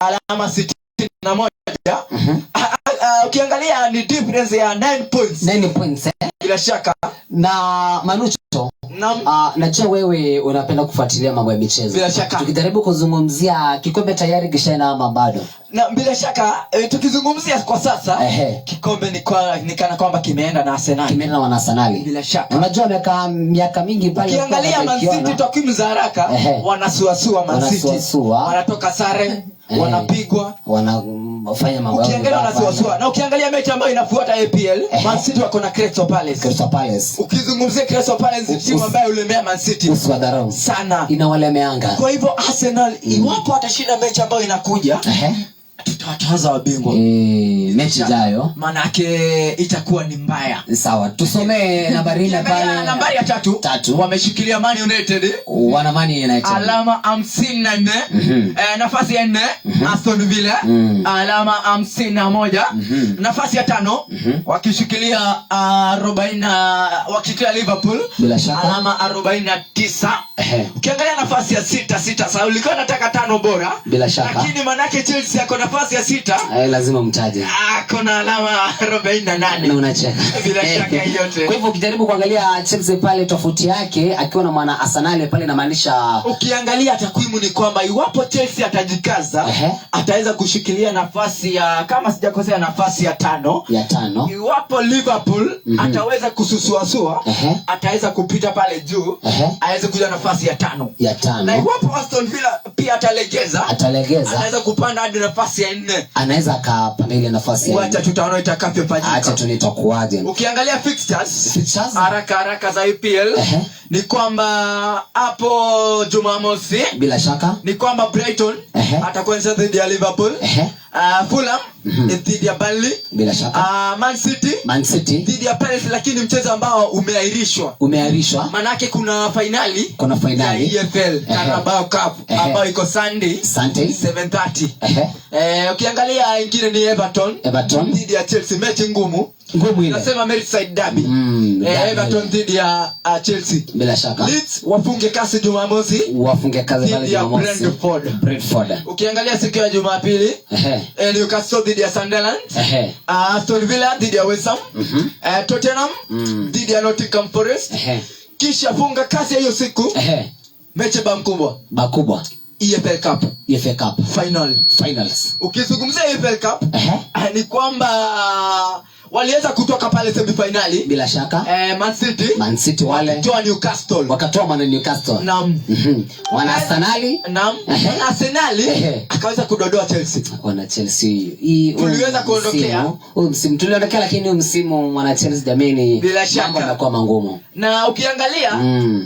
alama 61. Ukiangalia ni difference ya 9 points. 9 points. Bila shaka. Na Manucho, najua wewe unapenda kufuatilia mambo ya michezo. Bila shaka. Tukijaribu kuzungumzia kikombe tayari kishaenda ama bado? Na bila shaka tukizungumzia kwa sasa kikombe ni kana kwamba kimeenda na Arsenal. Kimeenda na Arsenal. Bila shaka. Unajua miaka mingi pale ukiangalia Man City takwimu za haraka wanasuasua Man City. Wanatoka sare, wanapigwa, wanafanya mambo yao. Ukiangalia wanasuasua. Na ukiangalia mechi ambayo inafuata APL, Man City wako na Crystal Palace. Ukizungumzia Crystal Palace timu ambayo ulemea Man City usiwadharau sana. Inawalemeanga. Kwa hivyo Arsenal iwapo atashinda mechi ambayo inakuja, tutataza wabingwa mechi ijayo, maana yake itakuwa ni mbaya. Sawa, tusome nambari 4 pale. Nambari ya 3 wameshikilia Man United. Wana Man United alama 54. Nafasi ya 4 Aston Villa alama 51. Nafasi ya 5 wakishikilia 40 wakishikilia Liverpool bila shaka alama 49. Ukiangalia nafasi ya 6 sasa ulikuwa unataka 5 bora bila shaka, lakini manake Chelsea yako nafasi ya 6 lazima mtaje kuna alama 48 na unacheka bila shaka yote. Kwa hivyo ukijaribu kuangalia Chelsea pale tofauti yake akiwa na mwana Arsenal pale inamaanisha, ukiangalia takwimu ni kwamba iwapo Chelsea atajikaza ataweza kushikilia nafasi ya kama sijakosea nafasi ya 5. Iwapo Liverpool ataweza kususuasua ataweza kupita pale juu aweze kuja nafasi ya 5. Na iwapo Aston Villa pia atalegeza ataweza kupanda hadi nafasi ya 4. Anaweza akapanda ile nafasi ya 4. Acha tutaona itakapofanyika. Acha tunitakuaje. Ukiangalia fixtures haraka za EPL ni kwamba hapo Jumamosi bila shaka ni kwamba Brighton atakuwa dhidi ya Liverpool. Fulham dhidi ya Burnley bila shaka. Man City dhidi ya Palace, lakini mchezo ambao umeahirishwa maana yake kuna finali ya EFL Carabao Cup ambayo iko Sunday 7:30. Ukiangalia ingine ni Everton dhidi ya Chelsea, mechi ngumu ile nasema Merseyside derby. Everton dhidi ya Chelsea bila shaka. Leeds wafunge kazi Jumamosi, pale Jumamosi Brentford. Ukiangalia siku ya Jumapili Newcastle dhidi ya Sunderland, Aston Villa dhidi ya West Ham, Tottenham dhidi ya Nottingham Forest. Kisha funga kazi hiyo siku mechi bakubwa EFL Cup finals. Ukizungumzia EFL Cup ni kwamba waliweza kutoka pale semi-finali bila shaka. Man City wale wakatoa Newcastle. Naam. Wana Arsenal akaweza kudodoa Chelsea. Wana Chelsea tuliweza kuondokea msimu tuliondokea, lakini msimu mwana Chelsea jameni mambo yanakuwa mangumu. Na ukiangalia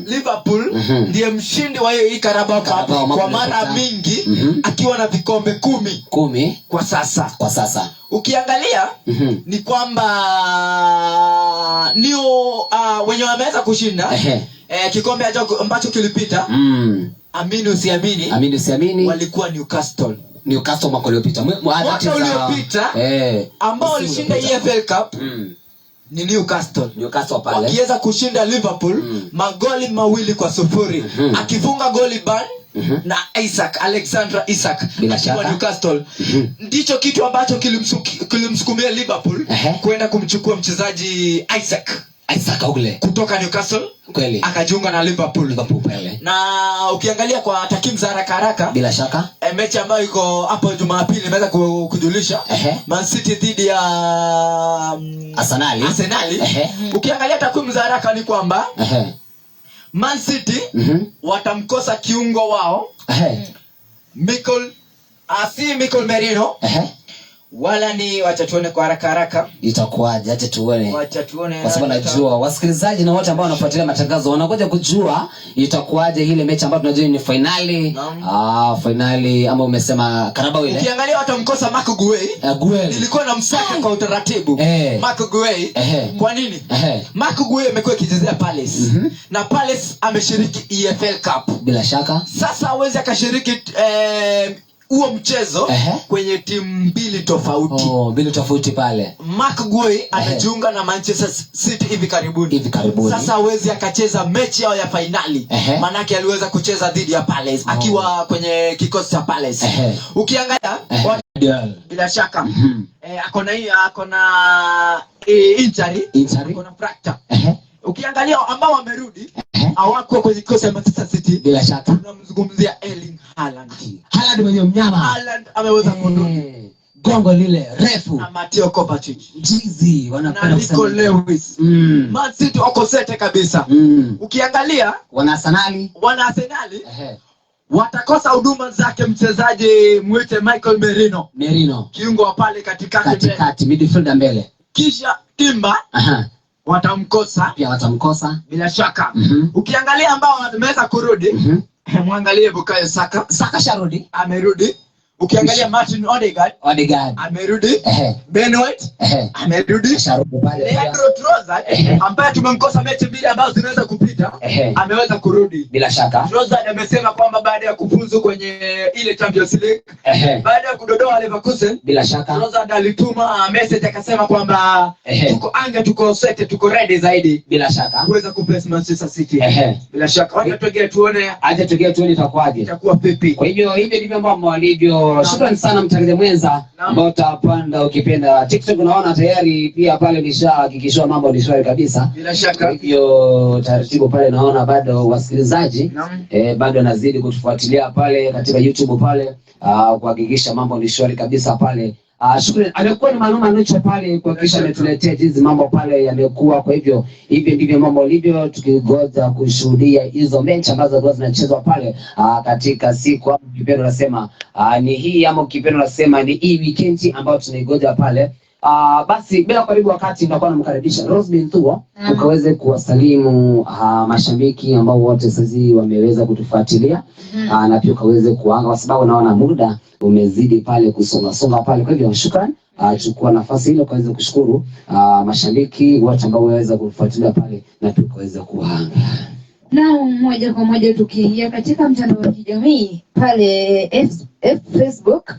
Liverpool ndiye mshindi wa hii Carabao Cup kwa mara mingi akiwa na vikombe 10 kwa sasa. Ukiangalia ni kwamba wenye wameweza kushinda kikombe ambacho kilipita amini usiamini walikuwa Newcastle mwaka uliopita ambao walishinda EFL Cup ni Newcastle pale wakiweza kushinda Liverpool magoli 2-0 akifunga goli na Alexander Isak wa Newcastle. Ndicho kitu ambacho kilimsukumia Liverpool kwenda kumchukua mchezaji Isaac kutoka Newcastle kweli akajiunga na Liverpool pale. Na ukiangalia kwa takwimu za haraka bila shaka mechi ambayo iko hapo Jumapili nimeweza kujulisha Man City dhidi ya Arsenal. Ukiangalia takwimu za haraka ni kwamba Man City watamkosa kiungo wao Mikel Merino wala ni wacha tuone kwa haraka itakuwaje. Acha tuone kwa sababu najua wasikilizaji na wote ambao wanafuatilia matangazo wanakuja kujua itakuwaje ile mechi ambayo tunajua ni finali. Finali ama umesema Carabao ile. Ukiangalia watamkosa Marco Gueye. Nilikuwa na msaka kwa utaratibu Marco Gueye. Kwa nini? Marco Gueye amekuwa akichezea Palace na Palace ameshiriki EFL Cup bila shaka. Sasa hawezi akashiriki huo mchezo kwenye timu mbili tofauti. Mbili tofauti pale. Mark Guehi anajiunga na Manchester City hivi karibuni. Sasa hawezi akacheza mechi yao ya finali. Maana yake aliweza kucheza dhidi ya Palace akiwa kwenye kikosi cha Palace. Ukiangalia bila shaka akona injury, akona fracture. Ukiangalia ambao wamerudi hawako kwenye kikosi cha Manchester City. Bila shaka tunamzungumzia Erling Haaland. Haaland mwenye mnyama. Haaland ameweza kurudi. Gongo lile refu. Na Mateo Kovacic. Jizi wanapenda Nico Lewis. Man City wako sete kabisa. Ukiangalia wana Arsenali. Watakosa huduma zake mchezaji mwite Michael Merino. Kiungo wa pale katikati midfielder mbele. Kisha Timber. Watamkosa bila shaka. Ukiangalia ambao wameweza kurudi, muangalie Bukayo Saka sharudi, amerudi. Ukiangalia Martin Odegaard amerudi. Ben White amerudi. Leandro Trossard ambaye tumemkosa mechi mbili ambazo zinaweza kupita, ameweza kurudi. Bila shaka Trossard amesema kwamba baada ya kufuzu kwenye ile Champions League, baada ya kudodoa Leverkusen, bila shaka Trossard alituma message akasema kwamba tuko set, tuko ready zaidi, bila shaka kuweza kuplace Manchester City. Bila shaka wacha tuone itakuwa pipi. Kwa hivyo ndivyo mambo walivyo. Shukrani sana mtangazaji mwenza ambao utapanda ukipenda TikTok. Unaona tayari pia pale nishahakikishwa mambo ni shwari kabisa. Bila shaka hivyo taratibu pale naona bado wasikilizaji bado nazidi kutufuatilia pale katika YouTube pale kuhakikisha mambo ni shwari kabisa pale. Shukrani. Amekuwa ni Manuma Nucho pale kuhakikisha ametuletea hizi mambo pale yamekuwa. Kwa hivyo ndivyo mambo livyo, tukigoza kushuhudia hizo mechi ambazo zinachezwa pale katika siku hapo kipendo nasema ni hii ama kipendo nasema ni hii weekend ambayo tunaigoja pale. Basi bila karibu wakati nitakuwa namkaribisha Rosemary Thuo ukaweze kuwasalimu mashabiki ambao wote sasa wameweza kutufuatilia na pia ukaweze kuanga kwa sababu naona muda umezidi pale kusonga pale. Kwa hivyo shukrani, chukua nafasi ile ukaweze kushukuru mashabiki wote ambao waweza kufuatilia pale na pia ukaweze kuanga. Na moja kwa moja tukiingia katika mtandao wa kijamii pale Facebook,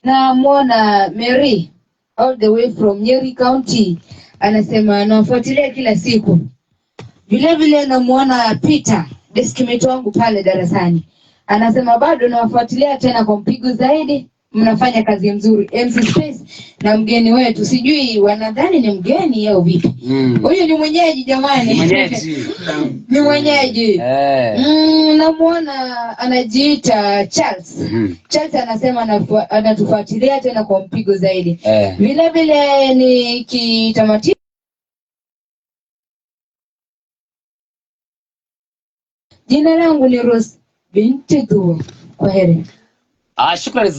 na muona Mary all the way from Nyeri County anasema anafuatilia kila siku. Vile vile namuona Peter deskmate wangu pale darasani anasema bado nawafuatilia tena kwa mpigo zaidi, mnafanya kazi nzuri MC Space na mgeni wetu sijui wanadhani ni mgeni au vipi. Huyu ni mwenyeji jamani. Ni mwenyeji. Namuona anajiita Charles. Charles anasema anatufuatilia tena kwa mpigo zaidi. Vile vile ni kitamatisha jina langu ni Rose binti Thuo. Kwaheri. Shukrani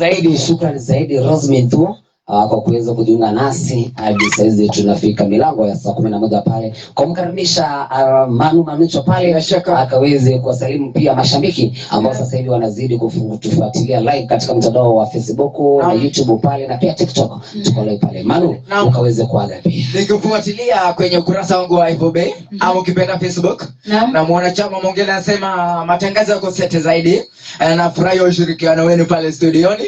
zaidi Rosemary Thuo kwa kuweza kujiunga nasi hadi sasa tunafika milango ya saa 11 pale kumkaribisha Manuma Nucho pale akaweze kuwasalimu pia mashabiki ambao sasa hivi wanazidi kutufuatilia live katika mtandao wa Facebook na YouTube pale na pia TikTok. Tuko live pale. Manu ukaweze kuaga pia. Nikifuatilia kwenye ukurasa wangu wa FB au ukipenda Facebook na muona chama Mongela anasema matangazo yako sete zaidi. Nafurahi ushirikiano wenu pale studioni.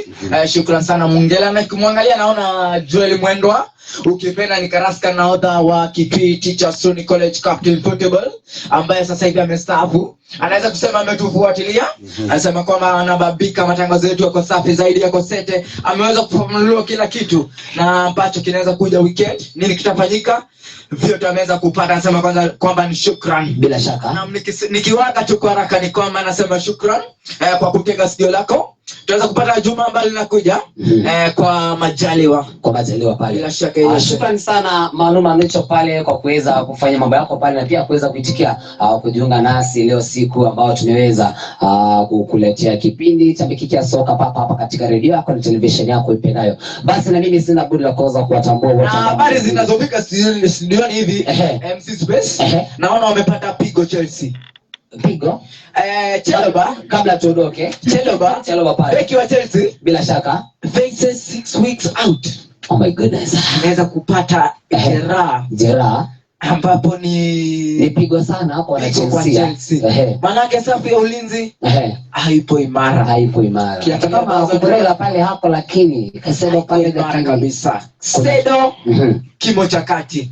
Shukrani sana Mongela, na kumwangalia naona Joel Mwendwa ukipenda ni Karaska nahodha wa Kitui Teachers Training College Captain Football ambaye sasa hivi amestaafu. Anaweza kusema ametufuatilia. Anasema kwamba anababika matangazo yetu yako safi zaidi, yako sete. Ameweza kufafanua kila kitu na ambacho kinaweza kuja weekend, nini kitafanyika, vyote ameweza kupata. Anasema kwanza kwamba ni shukrani. Bila shaka. Na nikiwaka tu kwa haraka ni kwamba anasema shukrani kwa kutega sikio lako. Tutaweza kupata juma ambalo linakuja kwa majaliwa pale. Bila shaka. Shukrani sana Manuma Nucho pale kwa kuweza kufanya mambo yako pale na pia kuweza kuitikia kujiunga nasi leo siku ambao tumeweza kukuletea kipindi cha Mikiki ya Soka hapa katika redio yako na television yako ipendayo. Basi na mimi sina budi la kuweza kuwatambua wote. Habari zinazofika studioni hivi MC Space naona wamepata pigo Chelsea. Pigo Chalobah kabla tuondoke. Chalobah pale. Beki wa Chelsea bila shaka faces 6 weeks out. Oh my goodness. Anaweza kupata jeraha ambapo ni pigo sana hapo na Chelsea. Manake safu ya ulinzi haipo imara. Hata kama Kukurela pale hapo, lakini Caicedo pale kabisa. Caicedo kimo cha kati.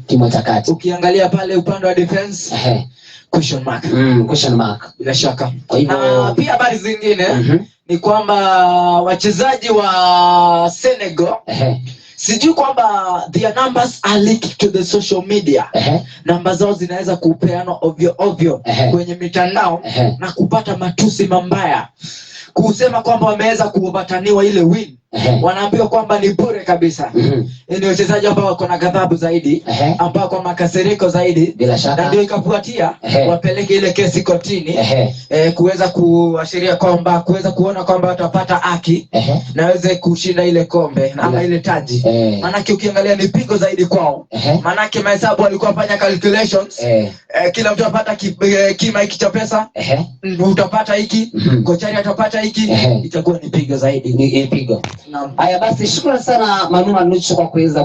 Ukiangalia pale upande wa defense question mark. Bila shaka. Kwa hivyo pia habari zingine ni kwamba wachezaji wa Senegal sijui kwamba their numbers are leaked to the social media. Namba zao zinaweza kupeana ovyo kwenye mitandao na kupata matusi mambaya, kusema kwamba wameweza kubataniwa ile win. Wanaambiwa kwamba ni bure kabisa. Ni wachezaji ambao wako na ghadhabu zaidi, ambao kwa makasiriko zaidi, na ndio ikafuatia wapeleke ile kesi kotini kuweza kuashiria kwamba kuweza kuona kwamba watapata haki na waweze kushinda ile kombe ama ile taji. Manake ukiangalia ni pigo zaidi kwao. Manake mahesabu walikuwa fanya calculations, kila mtu apata kima hiki cha pesa, utapata hiki, kochari atapata hiki, itakuwa ni pigo zaidi. Ni pigo. Haya basi, shukrani sana Manuma Nucho kwa kuweza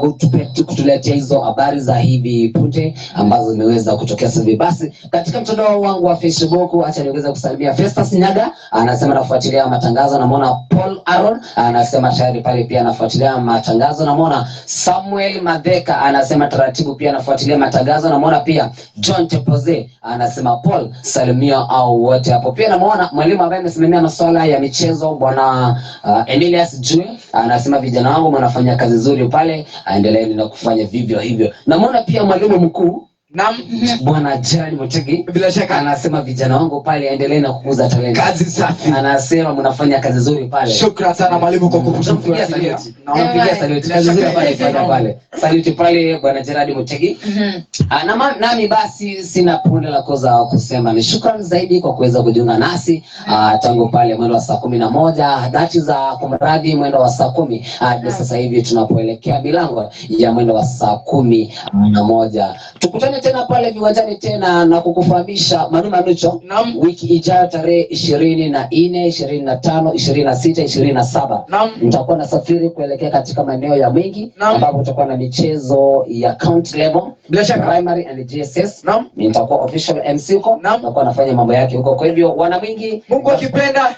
kutuletea hizo habari za hivi punde ambazo zimeweza kutokea sasa hivi. Basi katika mtandao wangu wa Facebook, acha niweze kusalimia Festus Nyaga, anasema nafuatilia matangazo. Namuona Paul Aaron anasema tayari pale pia anafuatilia matangazo. Namuona Samuel Madeka anasema taratibu pia anafuatilia matangazo. Namuona pia John Tepoze anasema Paul salimia au wote hapo. Pia namuona mwalimu ambaye amesimamia masuala ya michezo bwana Emilius Jue anasema vijana wangu mnafanya kazi nzuri pale, aendeleeni na kufanya vivyo hivyo. Namuona pia mwalimu mkuu bwana Gerard Mutegi, bila shaka anasema vijana wangu pale aendelee na kukuza talenti. Kazi safi. Anasema mnafanya kazi nzuri pale. Shukrani sana mwalimu kwa kukushukuru. Naomba saluti. Nzuri pale. Saluti pale bwana Gerard Mutegi. Nami basi sina punde la koza kusema ni shukrani zaidi kwa kuweza kujiunga nasi tangu pale mwendo wa saa 11 dati za kumradhi mwendo wa saa 10 hadi sasa hivi tunapoelekea milango ya mwendo wa saa 11. Tukutane tena pale viwanjani tena na kukufahamisha Manuma Nucho wiki ijayo tarehe 24, 25, 26, 27. Nitakuwa nasafiri kuelekea katika maeneo ya Mwingi ambapo tutakuwa na michezo ya county level, primary and GSS. Nitakuwa official MC huko, nitakuwa nafanya mambo yake huko. Kwa hivyo wana Mwingi, Mungu akipenda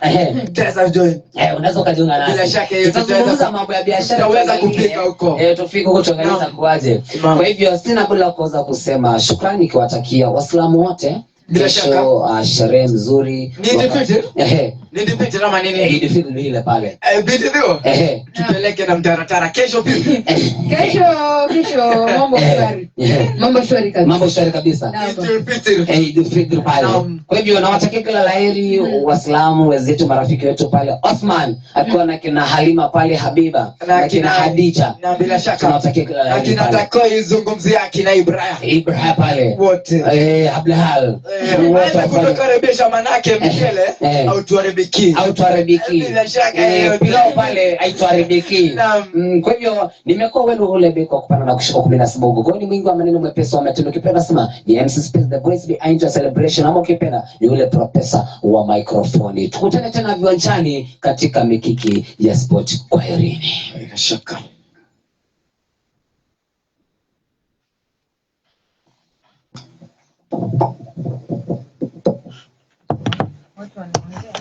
teza join. Unaweza kujiunga nasi. Bila shaka tutazungumza mambo ya biashara, tutaweza kufika huko. Tufike huko tuangalie kuaje. Kwa hivyo sina bila kuweza kusema shukrani, nikiwatakia Waislamu wote bila shaka sherehe nzuri. Ni dipiti kama nini? Dipiti ni ile pale. Ndio. Tupeleke na mtaratara kesho pia. Kesho mambo shwari kabisa. Dipiti pale. Kwa hivyo nawatakia kila laheri Waislamu wenzetu, marafiki wetu pale. Othman akiwa na kina Halima pale, Habiba na kina Hadija. Na bila shaka tunawatakia kila laheri. Lakini atakao izungumzia kina Ibrahim pale. Wote. Ablahal. Kutokarebesha manake mkele au tuaribiki bila shaka pilao pale haituaribiki. Kwa hivyo nimekuwa wenu ule beko kupana na kushika 17 kwa ni mwingi wa maneno mwepesi wa matendo. Ukipenda sema ni MC Space, the voice behind your celebration, ama ukipenda ni ule professor wa microphone. Tukutane tena viwanjani katika mikiki ya sport. Kwaherini. Bila shaka watu wanaongea